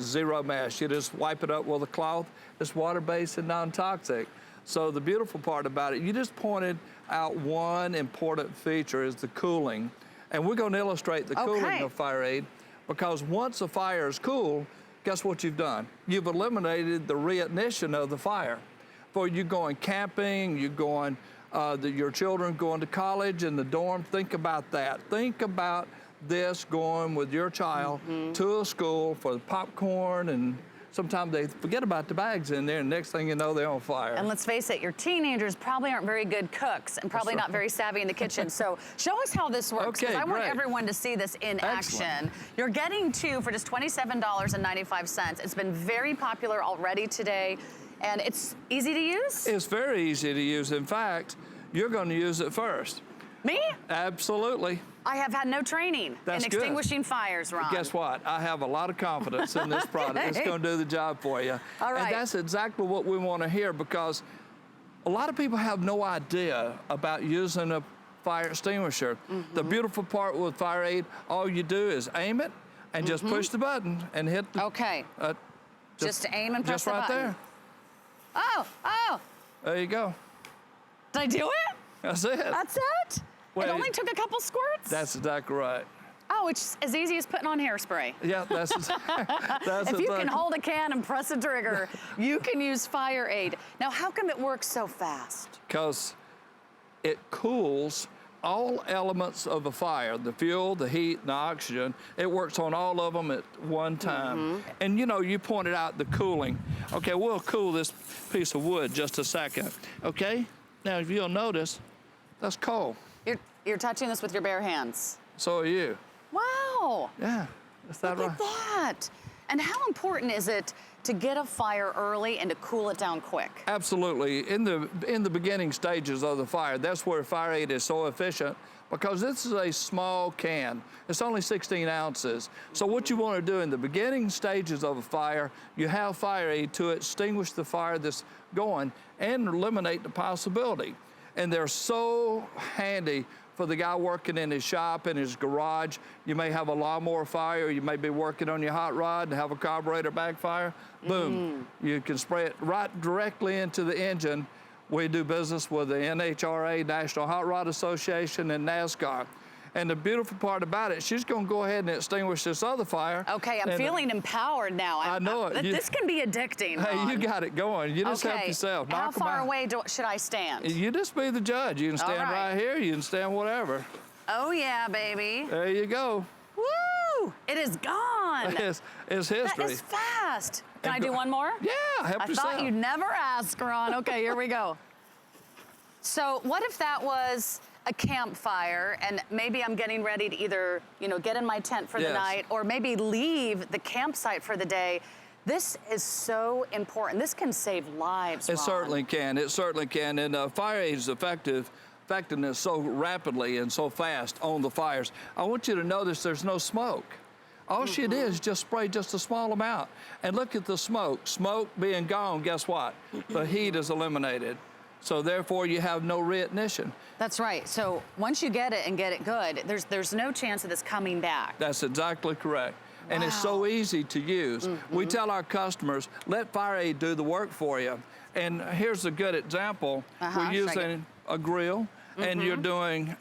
zero mesh. You just wipe it up with a cloth. It's water-based and non-toxic. So the beautiful part about it, you just pointed out one important feature is the cooling. And we're gonna illustrate the cooling of FireAde, because once a fire is cool, guess what you've done? You've eliminated the reignition of the fire. For you going camping, you going, your children going to college in the dorm, think about that. Think about this going with your child to a school for the popcorn, and sometimes they forget about the bags in there, and next thing you know, they're on fire. And let's face it, your teenagers probably aren't very good cooks and probably not very savvy in the kitchen. So show us how this works, because I want everyone to see this in action. You're getting two for just $27.95. It's been very popular already today, and it's easy to use? It's very easy to use. In fact, you're going to use it first. Me? Absolutely. I have had no training in extinguishing fires, Ron. Guess what? I have a lot of confidence in this product. It's going to do the job for you. All right. And that's exactly what we want to hear, because a lot of people have no idea about using a fire extinguisher. The beautiful part with FireAde, all you do is aim it and just push the button and hit the... just aim and press the button. Just right there. Oh. There you go. Did I do it? That's it. That's it? Well, it only took a couple squirts? That's exactly right. Oh, it's as easy as putting on hairspray. Yeah, that's if you can hold a can and press a trigger, you can use FireAde. Now, how come it works so fast? Because it cools all elements of a fire, the fuel, the heat, and the oxygen. It works on all of them at one time. And you know, you pointed out the cooling. Okay, we'll cool this piece of wood just a second, okay? Now, if you'll notice, that's cold. You're touching this with your bare hands. So are you. Wow. Yeah, is that right? Look at that. And how important is it to get a fire early and to cool it down quick? Absolutely. In the beginning stages of the fire, that's where FireAde is so efficient, because this is a small can. It's only 16 ounces. So what you want to do in the beginning stages of a fire, you have FireAde to extinguish the fire that's going and eliminate the possibility. And they're so handy for the guy working in his shop, in his garage. You may have a lawnmower fire, you may be working on your hot rod and have a carburetor backfire. Boom, you can spray it right directly into the engine. We do business with the NHRA, National Hot Rod Association, and NASCAR. And the beautiful part about it, she's gonna go ahead and extinguish this other fire. Okay, I'm feeling empowered now. I know it. This can be addicting, Ron. Hey, you got it going. You just help yourself. How far away should I stand? You just be the judge. You can stand right here, you can stand whatever. Oh yeah, baby. There you go. Woo! It is gone. It's history. That is fast. Can I do one more? Yeah, help yourself. I thought you'd never ask, Ron. Okay, here we go. So what if that was a campfire, and maybe I'm getting ready to either, get in my tent for the night, or maybe leave the campsite for the day. This is so important. This can save lives, Ron. It certainly can. It certainly can. And FireAde's effectiveness so rapidly and so fast on the fires. I want you to notice there's no smoke. All she did is just spray just a small amount. And look at the smoke. Smoke being gone, guess what? The heat is eliminated. So therefore, you have no reignition. That's right. So once you get it and get it good, there's no chance of this coming back. That's exactly correct. And it's so easy to use. We tell our customers, let FireAde do the work for you. And here's a good example. We're using a grill, and you're doing,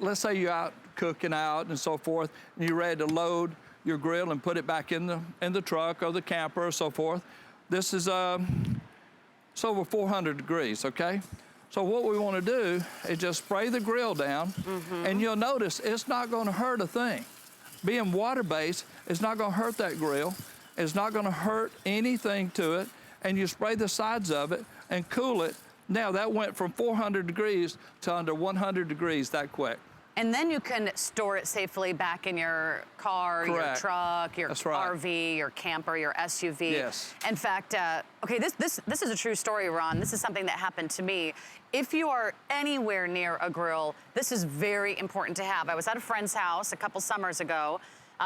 let's say you're out cooking out and so forth, and you're ready to load your grill and put it back in the truck or the camper or so forth. This is it's over 400 degrees, okay? So what we want to do is just spray the grill down, and you'll notice it's not going to hurt a thing. Being water-based, it's not going to hurt that grill. It's not going to hurt anything to it, and you spray the sides of it and cool it. Now, that went from 400 degrees to under 100 degrees that quick. And then you can store it safely back in your car, your truck, your RV, your camper, your SUV. Yes. In fact, okay, this is a true story, Ron. This is something that happened to me. If you are anywhere near a grill, this is very important to have. I was at a friend's house a couple summers ago.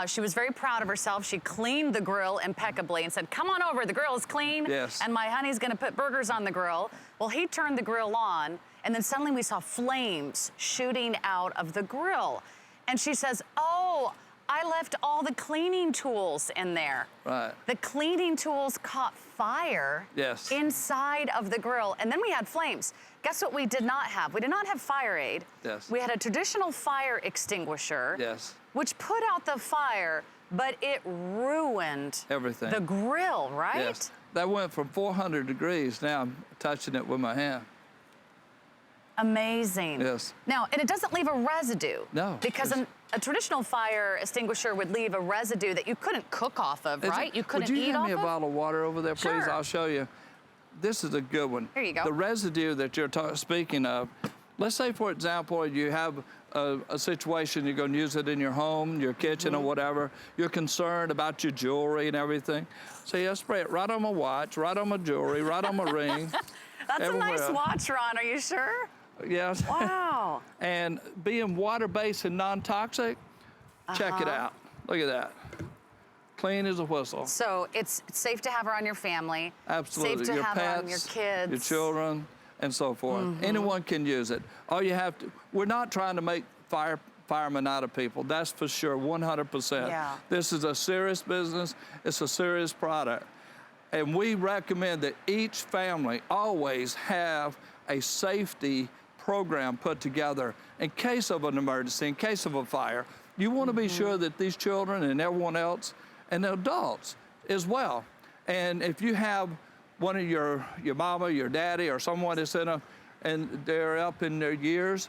She was very proud of herself. She cleaned the grill impeccably and said, come on over, the grill is clean. Yes. And my honey's gonna put burgers on the grill. Well, he turned the grill on, and then suddenly we saw flames shooting out of the grill. And she says, oh, I left all the cleaning tools in there. Right. The cleaning tools caught fire inside of the grill, and then we had flames. Guess what we did not have? We did not have FireAde. Yes. We had a traditional fire extinguisher, which put out the fire, but it ruined everything. The grill, right? Yes. That went from 400 degrees. Now I'm touching it with my hand. Amazing. Yes. Now, and it doesn't leave a residue. No. Because a traditional fire extinguisher would leave a residue that you couldn't cook off of, right? You couldn't eat off of. Would you hand me a bottle of water over there, please? Sure. I'll show you. This is a good one. Here you go. The residue that you're speaking of, let's say, for example, you have a situation, you're going to use it in your home, your kitchen or whatever. You're concerned about your jewelry and everything. So yeah, spray it right on my watch, right on my jewelry, right on my ring. That's everywhere. A nice watch, Ron. Are you sure? Yes. Wow. And being water-based and non-toxic, check it out. Look at that. Clean as a whistle. So it's safe to have around your family. Absolutely. Safe to your have pets, around your kids. your children, and so forth. Anyone can use it. All you have to, we're not trying to make firemen out of people. That's for sure, 100%. Yeah. This is a serious business. It's a serious product. And we recommend that each family always have a safety program put together in case of an emergency, in case of a fire. You want to be sure that these children and everyone else, and the adults as well. And if you have one of your mama, your daddy, or someone that's and they're up in their years,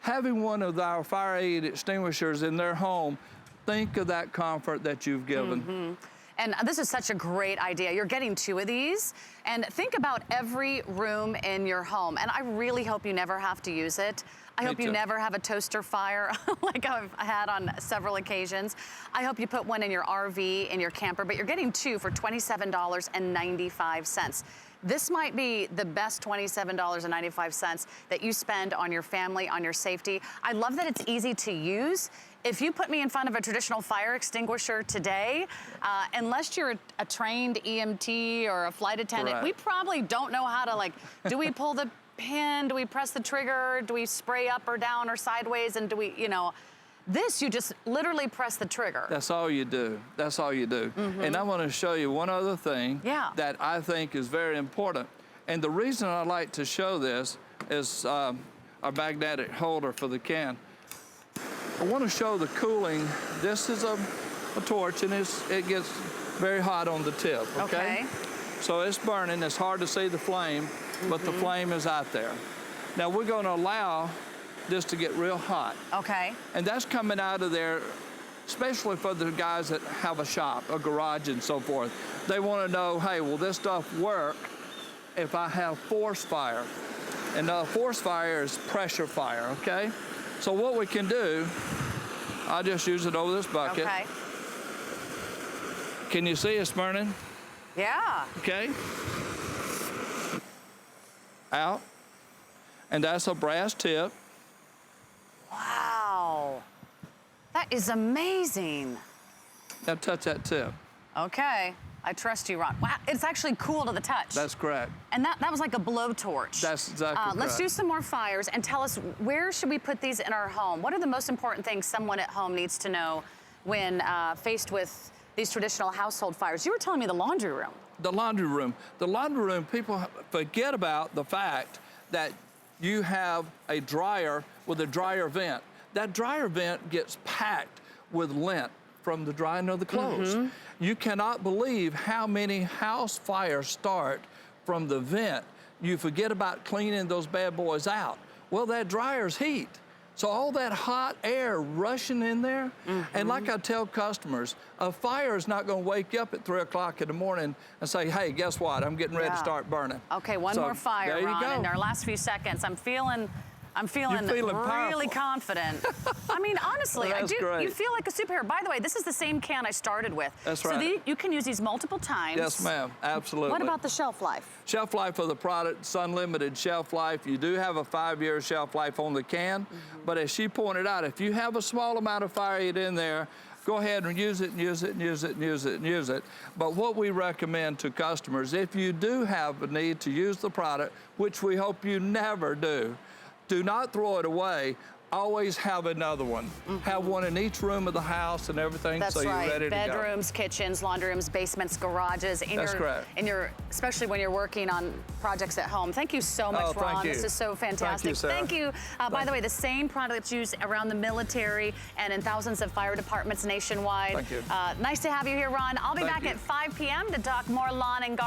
having one of our FireAde extinguishers in their home, think of that comfort that you've given. And this is such a great idea. You're getting 2 of these, and think about every room in your home. And I really hope you never have to use it. I hope you never have a toaster fire like I've had on several occasions. I hope you put one in your RV, in your camper, but you're getting 2 for $27.95. This might be the best $27.95 that you spend on your family, on your safety. I love that it's easy to use. If you put me in front of a traditional fire extinguisher today, unless you're a trained EMT or a flight attendant, we probably don't know how to, like, do we pull the pin? Do we press the trigger? Do we spray up or down or sideways? And do we, you know, this, you just literally press the trigger. That's all you do. That's all you do. And I want to show you one other thing that I think is very important. And the reason I like to show this is our magnetic holder for the can. I want to show the cooling. This is a torch, and it gets very hot on the tip, okay? So it's burning. It's hard to see the flame, but the flame is out there. Now we're going to allow this to get real hot. And that's coming out of there, especially for the guys that have a shop, a garage, and so forth. They want to know, hey, will this stuff work if I have forced fire? And forced fire is pressure fire, okay? So what we can do, I'll just use it over this bucket. Can you see it's burning? Yeah. Okay. Out. And that's a brass tip. Wow. That is amazing. Now touch that tip. Okay. I trust you, Ron. Wow, it's actually cool to the touch. That's correct. And that was like a blowtorch. That's exactly correct. Let's do some more fires and tell us, where should we put these in our home? What are the most important things someone at home needs to know when faced with these traditional household fires? You were telling me the laundry room. The laundry room. The laundry room, people forget about the fact that you have a dryer with a dryer vent. That dryer vent gets packed with lint from the drying of the clothes. You cannot believe how many house fires start from the vent. You forget about cleaning those bad boys out. Well, that dryer's heat. So all that hot air rushing in there, and like I tell customers, a fire is not going to wake you up at 3 o'clock in the morning and say, hey, guess what? I'm getting ready to start burning. Okay, one more fire, Ron, in our last few seconds. I'm feeling really confident. I mean, honestly, well, I do. Great. You feel like a superhero. By the way, this is the same can I started with. That's right. So you can use these multiple times. Yes, ma'am. Absolutely. What about the shelf life? Shelf life of the product, it's unlimited shelf life. You do have a 5-year shelf life on the can, but as she pointed out, if you have a small amount of FireAde in there, go ahead and use it, and use it, and use it, and use it, and use it. But what we recommend to customers, if you do have a need to use the product, which we hope you never do not throw it away. always have another one. Have one in each room of the house and everything, That's so you're right. ready to go. Bedrooms, kitchens, laundry rooms, basements, garages. That's correct. Especially when you're working on projects at home. Thank you so much, Ron. Thank you. This is so fantastic. Thank you, Sarah. Thank you. By the way, the same products used around the military and in thousands of fire departments nationwide. Thank you. Nice to have you here, Ron. I'll be Thank back you. at 5 p.m. to talk more lawn and garden.